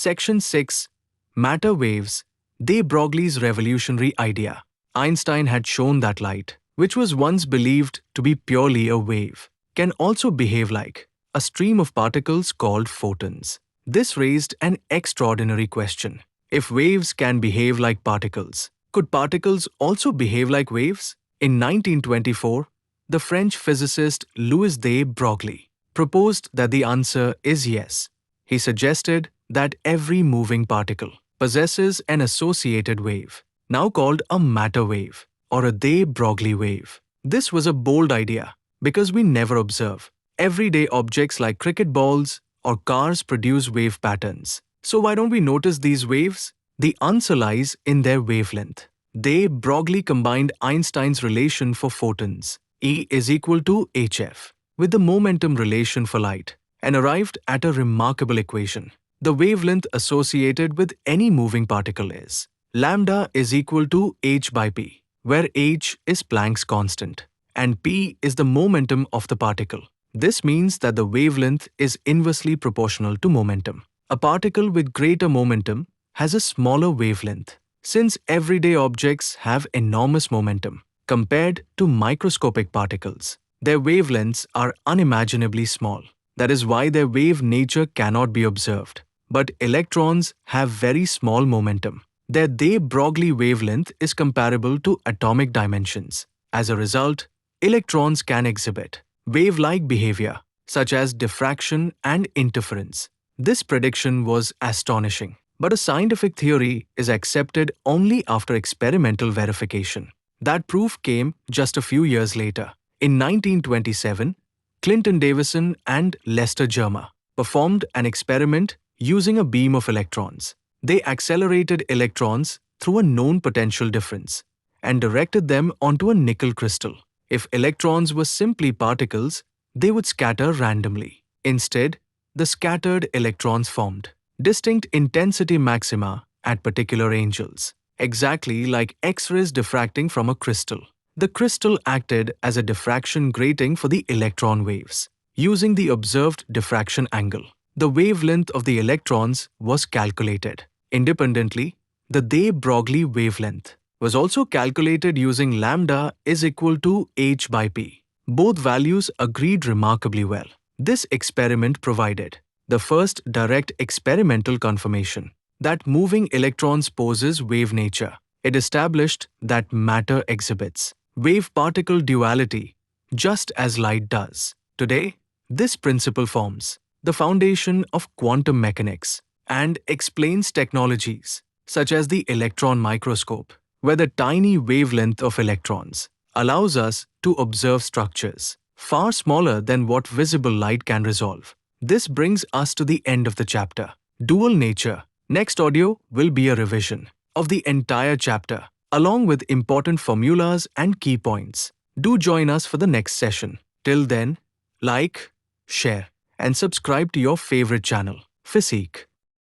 Section 6. Matter waves. De Broglie's revolutionary idea. Einstein had shown that light, which was once believed to be purely a wave, can also behave like a stream of particles called photons. This raised an extraordinary question. If waves can behave like particles, could particles also behave like waves? In 1924, the French physicist Louis de Broglie proposed that the answer is yes. He suggested that every moving particle possesses an associated wave, now called a matter wave or a de Broglie wave. This was a bold idea because we never observe. Everyday objects like cricket balls or cars produce wave patterns. So why don't we notice these waves? The answer lies in their wavelength. De Broglie combined Einstein's relation for photons, E is equal to hf, with the momentum relation for light, and arrived at a remarkable equation. The wavelength associated with any moving particle is lambda is equal to h by p, where h is Planck's constant, and p is the momentum of the particle. This means that the wavelength is inversely proportional to momentum. A particle with greater momentum has a smaller wavelength. Since everyday objects have enormous momentum compared to microscopic particles, their wavelengths are unimaginably small. That is why their wave nature cannot be observed. But electrons have very small momentum. Their de Broglie wavelength is comparable to atomic dimensions. As a result, electrons can exhibit wave-like behavior, such as diffraction and interference. This prediction was astonishing, but a scientific theory is accepted only after experimental verification. That proof came just a few years later. In 1927, Clinton Davisson and Louis-de-Germer performed an experiment using a beam of electrons. They accelerated electrons through a known potential difference and directed them onto a nickel crystal. If electrons were simply particles, they would scatter randomly. Instead, the scattered electrons formed distinct intensity maxima at particular angles, exactly like X-rays diffracting from a crystal. The crystal acted as a diffraction grating for the electron waves. Using the observed diffraction angle, the wavelength of the electrons was calculated. Independently, the de Broglie wavelength was also calculated using lambda is equal to h by p. Both values agreed remarkably well. This experiment provided the first direct experimental confirmation that moving electrons possess wave nature. It established that matter exhibits wave-particle duality just as light does. Today, this principle forms the foundation of quantum mechanics and explains technologies such as the electron microscope, where the tiny wavelength of electrons allows us to observe structures far smaller than what visible light can resolve. This brings us to the end of the chapter, Dual Nature. Next audio will be a revision of the entire chapter, along with important formulas and key points. Do join us for the next session. Till then, like, share, and subscribe to your favorite channel, Fisique.